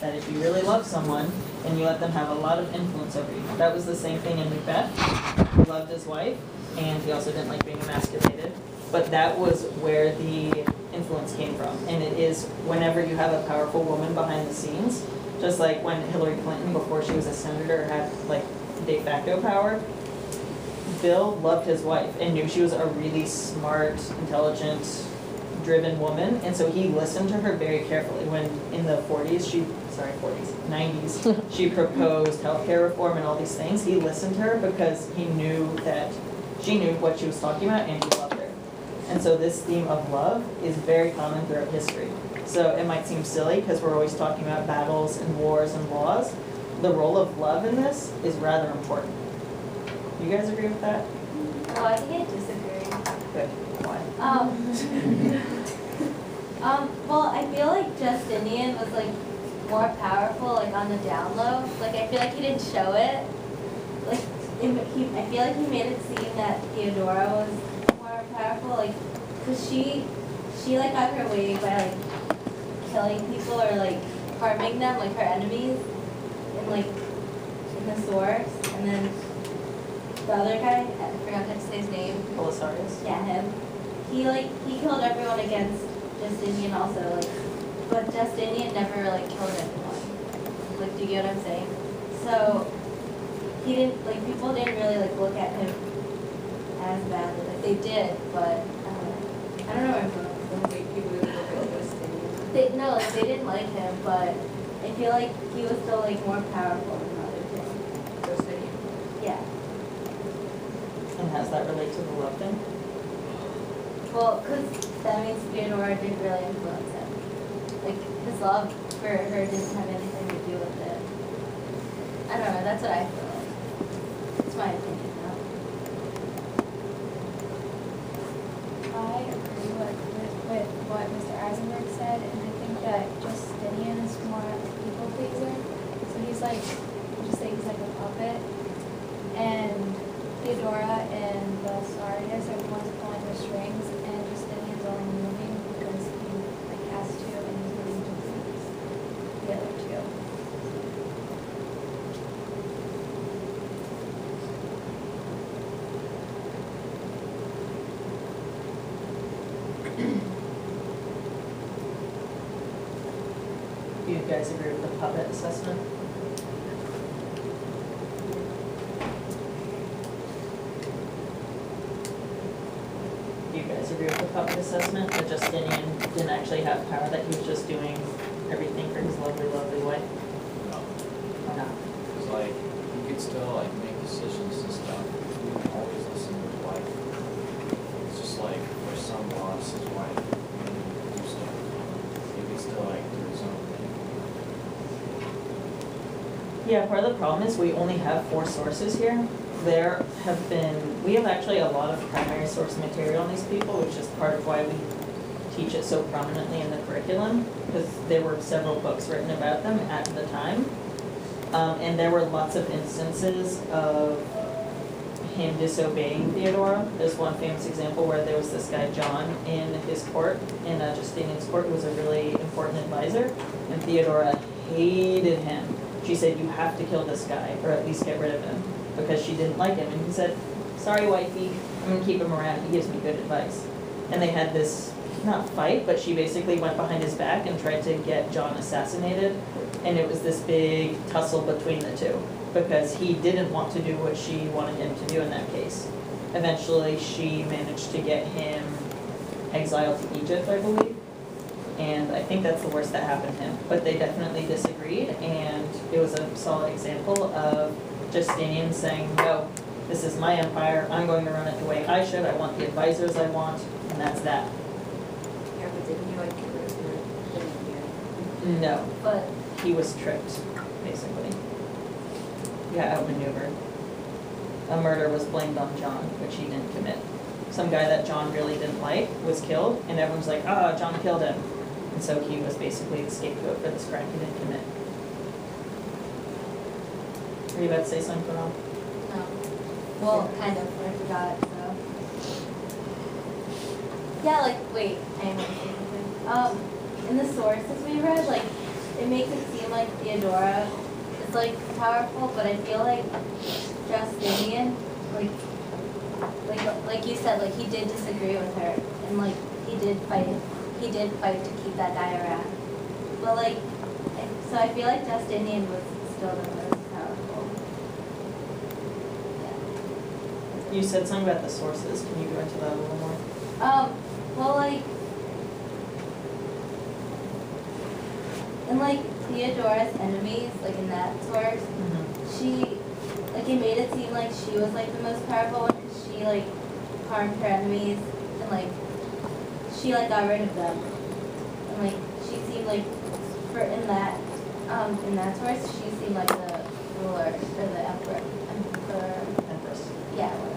that if you really love someone, then you let them have a lot of influence over you. That was the same thing in Macbeth. He loved his wife, and he also didn't like being emasculated. But that was where the influence came from. And it is whenever you have a powerful woman behind the scenes, just like when Hillary Clinton, before she was a senator, had like de facto power, Bill loved his wife and knew she was a really smart, intelligent, driven woman, and so he listened to her very carefully. When in the 90s, she proposed healthcare reform and all these things, he listened to her because he knew that she knew what she was talking about and he loved her. And so this theme of love is very common throughout history. So it might seem silly because we're always talking about battles and wars and laws. The role of love in this is rather important. You guys agree with that? Well, I think I disagree. Good. Why? Well, I feel like Justinian was like more powerful, like on the down low. Like I feel like he didn't show it. Like I feel like he made it seem that Theodora was more powerful, like, cause she like got her way by like killing people or like harming them, like her enemies, in the swords, and then the other guy, I forgot to say his name. Belisarius. Yeah, him. He killed everyone against Justinian also, like, but Justinian never like killed anyone. Like, do you get what I'm saying? So he didn't, like, people didn't really like look at him as bad. Like they did, but I don't know where I'm going. People didn't look at Justinian. They didn't like him, but I feel like he was still like more powerful than the other two. Justinian. Yeah. And how does that relate to the love thing? Well, because that means Theodora didn't really influence him. Like, his love for her didn't have anything to do with it. I don't know, that's what I feel like. It's my opinion now. I agree with what Mr. Eisenberg said, and I think that Justinian is more a people pleaser. So he's like, just say he's like a puppet. And Theodora and Belisarius are the ones pulling the strings, and Justinian's only moving because he like has to, and he's moving to please the other two. Do you guys agree with the puppet assessment? Do you guys agree with the puppet assessment that Justinian didn't actually have power, that he was just doing everything for his lovely, lovely wife? No, Or not? because like he could still like make decisions and stuff. He wouldn't always listen to his wife. It's just like for some loss, his wife would do stuff. He could still like do his own thing. Yeah, part of the problem is we only have 4 sources here. We have actually a lot of primary source material on these people, which is part of why we teach it so prominently in the curriculum, because there were several books written about them at the time. And there were lots of instances of him disobeying Theodora. There's one famous example where there was this guy John in his court, in Justinian's court, who was a really important advisor, and Theodora hated him. She said, "You have to kill this guy, or at least get rid of him," because she didn't like him. And he said, "Sorry, wifey, I'm gonna keep him around. He gives me good advice." And they had this, not fight, but she basically went behind his back and tried to get John assassinated. And it was this big tussle between the two, because he didn't want to do what she wanted him to do in that case. Eventually, she managed to get him exiled to Egypt, I believe. And I think that's the worst that happened to him. But they definitely disagreed, and it was a solid example of Justinian saying, "No, this is my empire. I'm going to run it the way I should. I want the advisors I want," and that's that. Yeah, but didn't he like get rid of her? No, But he was tricked, basically. He got outmaneuvered. A murder was blamed on John, which he didn't commit. Some guy that John really didn't like was killed, and everyone's like, "Ah, John killed him." And so he was basically the scapegoat for this crime he didn't commit. Are you about to say something, Ron? no. Well, kind of, I forgot, so. Yeah, like, wait, I am going to say something. In the sources we read, like, it makes it seem like Theodora is like powerful, but I feel like Justinian, like you said, like he did disagree with her, and like he did fight to keep that guy around. But like, so I feel like Justinian was still the most powerful. Yeah. You said something about the sources, can you go into that a little more? Well, like, in like Theodora's enemies, like in that source, she, like it made it seem like she was like the most powerful one, because she like harmed her enemies, and like, she like got rid of them. And like, she seemed like, in that source, she seemed like the ruler, or the emperor. Empress. Yeah, whatever.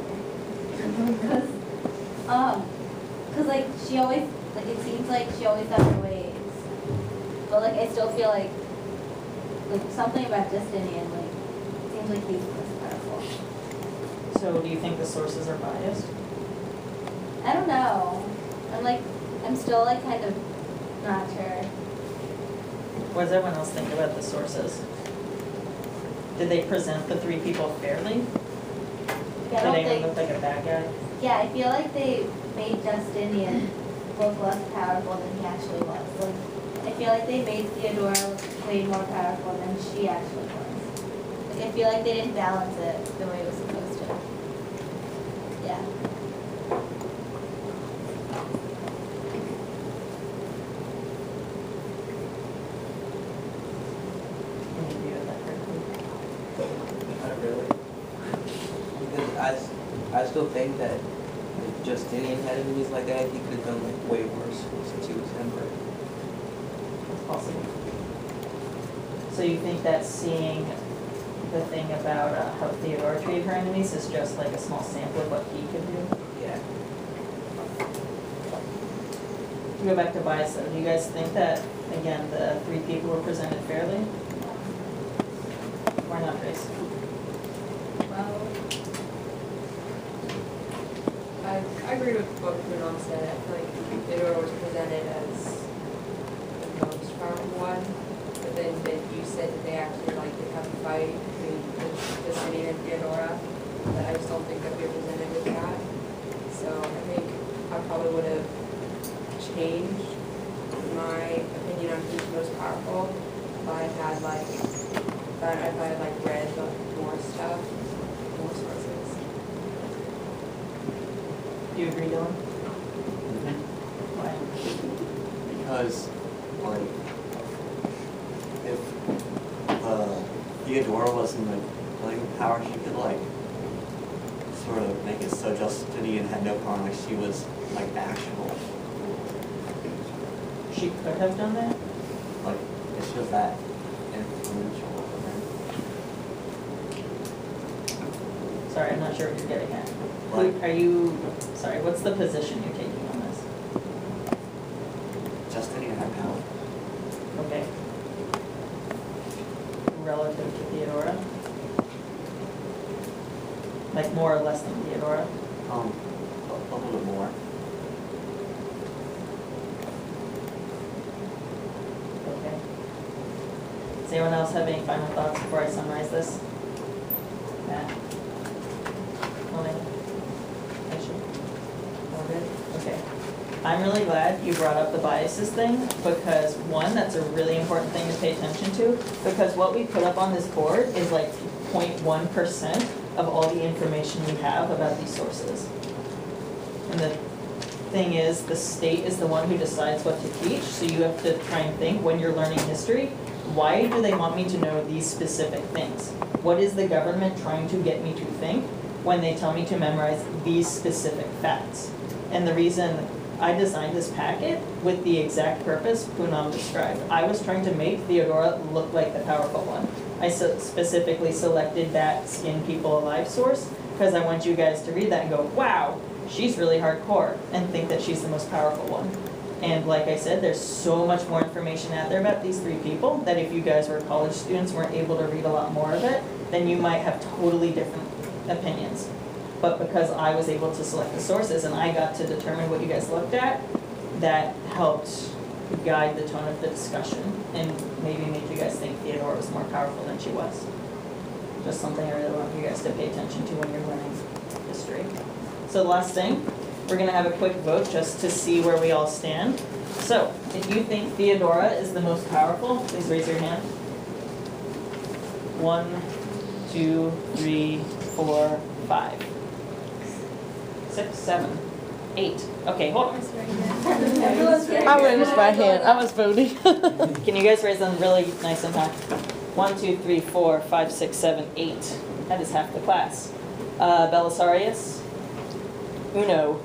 Cause like she always, like it seems like she always got her ways. But like I still feel like something about Justinian, like it seems like he's the most powerful. So do you think the sources are biased? I don't know. I'm still like kind of not sure. What does everyone else think about the sources? Did they present the three people fairly? Yeah, I Did don't anyone think. look like a bad guy? Yeah, I feel like they made Justinian look less powerful than he actually was. Like, I feel like they made Theodora look way more powerful than she actually was. Like, I feel like they didn't balance it the way it was supposed to. Yeah. Can you view it that correctly? Not really. Because I still think that if Justinian had enemies like that, he could have done like way worse since he was emperor. It's possible. So you think that seeing the thing about how Theodora treated her enemies is just like a small sample of what he could do? Yeah. To go back to bias though, do you guys think that, again, the three people were presented fairly? Or not, Grace? Well, I agree with what Bruno said. I feel like Theodora was presented as the most powerful one, but then you said that they actually like to have a fight between Justinian and Theodora, but I just don't think that we were presented with that. So I think I probably would have changed my opinion on who's most powerful if I had read more stuff, more sources. Do you agree, Dylan? Why? Because, like, if Theodora was in the political power, she could, like, sort of make it so Justinian had no power, like she was, like, actual. She could have done that? Like, it's just that influential of her. Sorry, I'm not sure what you're getting at. Like- Are you, sorry, what's the position you're taking on this? Justinian had power. Okay. Relative to Theodora? Like more or less than Theodora? A little bit more. Okay. Does anyone else have any final thoughts before I summarize this? Matt? Melanie? Aisha? All good? Okay. I'm really glad you brought up the biases thing because one, that's a really important thing to pay attention to because what we put up on this board is like 0.1% of all the information we have about these sources. And the thing is, the state is the one who decides what to teach, so you have to try and think when you're learning history, why do they want me to know these specific things? What is the government trying to get me to think when they tell me to memorize these specific facts? And the reason I designed this packet with the exact purpose Poonam described. I was trying to make Theodora look like the powerful one. I specifically selected that Skin People Alive source because I want you guys to read that and go, wow, she's really hardcore, and think that she's the most powerful one. And like I said, there's so much more information out there about these three people that if you guys were college students and weren't able to read a lot more of it, then you might have totally different opinions. But because I was able to select the sources and I got to determine what you guys looked at, that helped guide the tone of the discussion and maybe make you guys think Theodora was more powerful than she was. Just something I really want you guys to pay attention to when you're learning history. So the last thing, we're gonna have a quick vote just to see where we all stand. So, if you think Theodora is the most powerful, please raise your hand. 1, 2, 3, 4, 5, 6, 7, 8. Okay, hold on. I raised my hand. I was voting. Can you guys raise them really nice and high? 1, 2, 3, 4, 5, 6, 7, 8. That is half the class. Belisarius? Uno.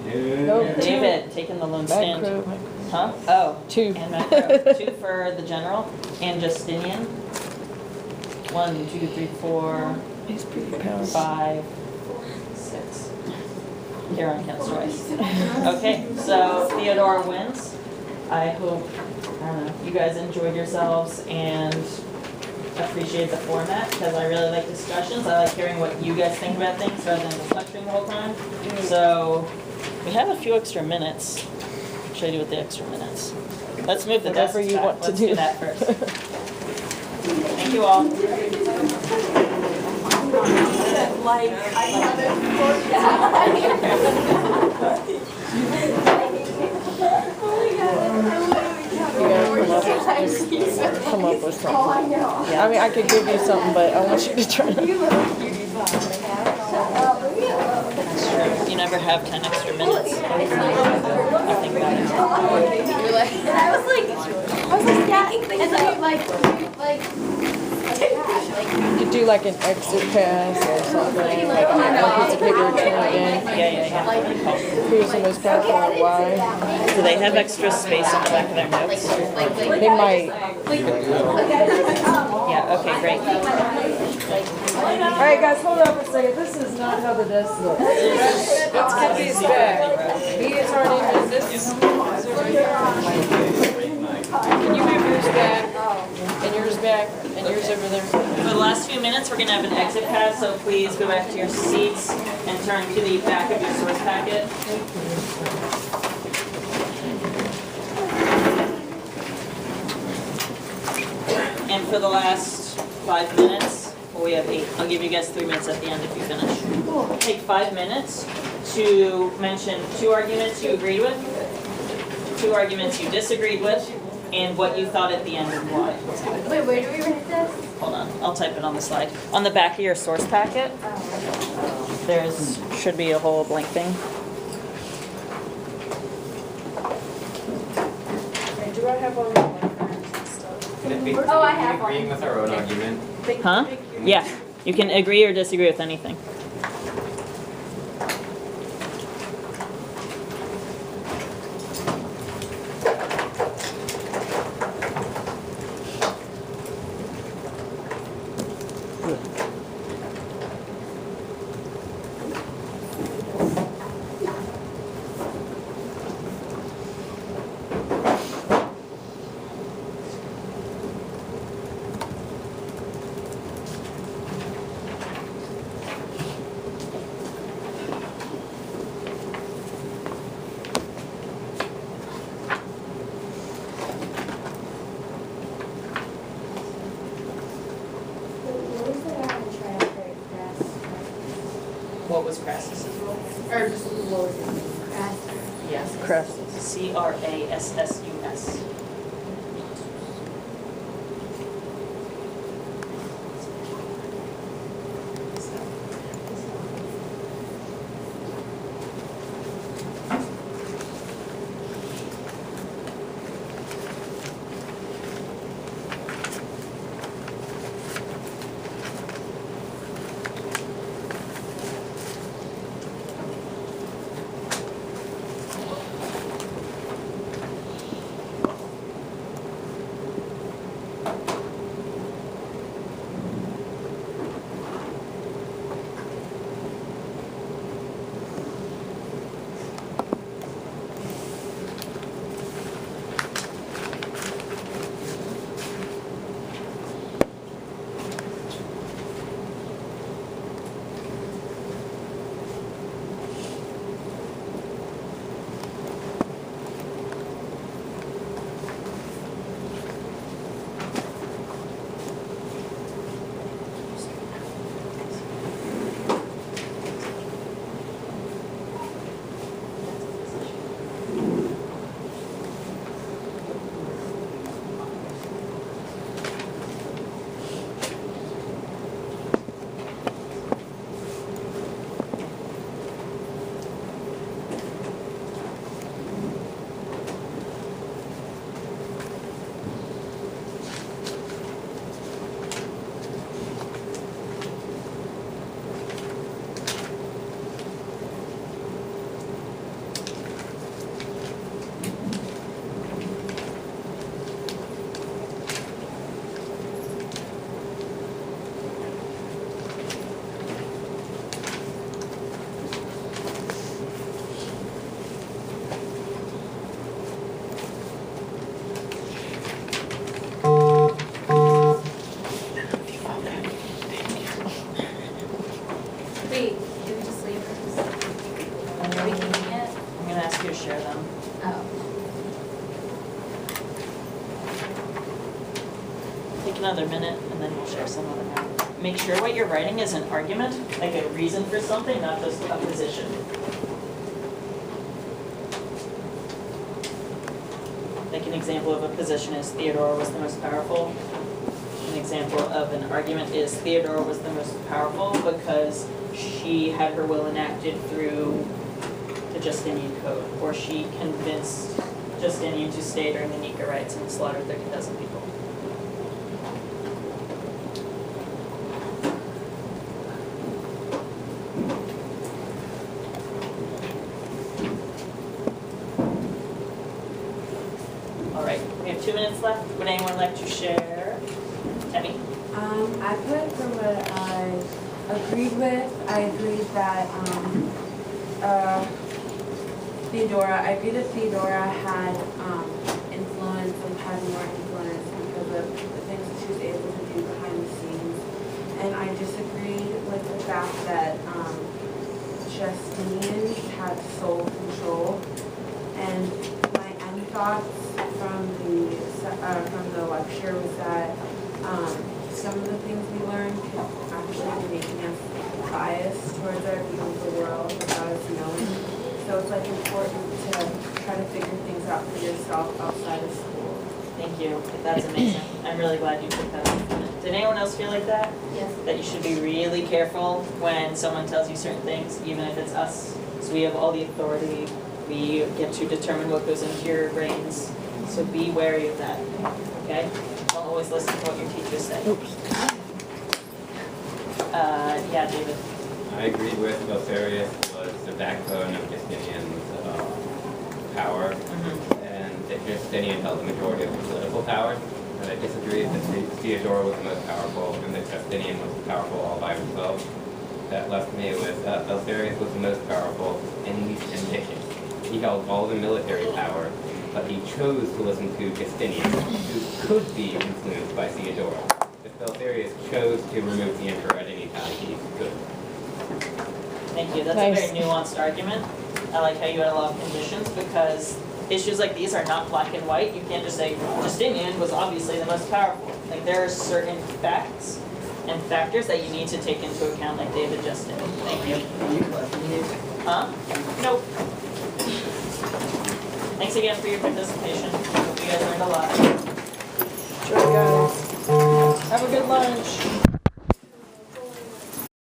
Nope. David, taking the lone stand. Macro. Huh? Oh. 2. And Macro. 2 for the general. And Justinian. 1, 2, 3, 4, He's pretty powerful. 5, 6. Karen counts twice. Okay, so Theodora wins. I hope, I don't know, you guys enjoyed yourselves and appreciate the format because I really like discussions. I like hearing what you guys think about things rather than just lecturing the whole time. So we have a few extra minutes. What should I do with the extra minutes? Let's move the desks Whatever you back. want to Let's do. do that first. Thank you all. Come up with something. I mean, I could give you something, but I want you to try to. That's true. You never have 10 extra minutes. Nothing about it. And I was like, yeah, and then You do like an exit pass or something, like on a piece of paper, turn it in. Yeah. Who's the most powerful and why? Do they have extra space on the back of their notes? They might. Yeah, okay, great. Alright guys, hold on for a second. This is not how the desk looks. Let's get these back. These aren't even this. Can you move yours back? And yours back? And yours over there? For the last few minutes, we're going to have an exit pass, so please go back to your seats and turn to the back of your source packet. And for the last 5 minutes, well, we have 8. I'll give you guys 3 minutes at the end if you finish. Take 5 minutes to mention 2 arguments you agreed with, 2 arguments you disagreed with, and what you thought at the end and why. wait, where do we write this? Hold on, I'll type it on the slide. On the back of your source packet, there's should be a whole blank thing. Do I have all the references and stuff? Can it be Oh, I have one. agreeing with our own argument? Huh? Yeah, you can agree or disagree with anything. What was Crassus's role? Or just what was it? Crass. Yes. Crassus. Crassus. take another minute and then we'll share some other now. Make sure what you're writing is an argument, like a reason for something, not just a position. Like an example of a position is Theodora was the most powerful. An example of an argument is Theodora was the most powerful because she had her will enacted through the Justinian Code, or she convinced Justinian to stay during the Nika riots and slaughter 30,000 people. All right, we have 2 minutes left. Would anyone like to share? Debbie? I put for what I agreed with. I agreed that Theodora, I agree that Theodora had influence and had more influence because of the things that she was able to do behind the scenes. And I disagreed with the fact that Justinian had sole control. And my end thoughts from the lecture was that some of the things we learned could actually be making us biased towards our view of the world without us knowing. So it's like important to try to figure things out for yourself outside of school. Thank you. That's amazing. I'm really glad you took that up. Did anyone else feel like that? Yes. That you should be really careful when someone tells you certain things, even if it's us. So we have all the authority. We get to determine what goes into your brains. So be wary of that. Okay? Don't always listen to what your teachers say. Yeah, David. I agreed with Beltharius was the backbone of Justinian's power, and that Justinian held the majority of the political power. And I disagreed that Theodora was the most powerful and that Justinian was powerful all by himself. That left me with Beltharius was the most powerful and least ambitious. He held all the military power, but he chose to listen to Justinian, who could be influenced by Theodora. If Beltharius chose to remove the emperor at any time, he could. Thank you. That's Nice. a very nuanced argument. I like how you had a lot of conditions because issues like these are not black and white. You can't just say Justinian was obviously the most powerful. Like there are certain facts and factors that you need to take into account, like David just did. Thank you. Huh? Nope. Thanks again for your participation. Hope you guys learned a lot. Sure, guys. Have a good lunch.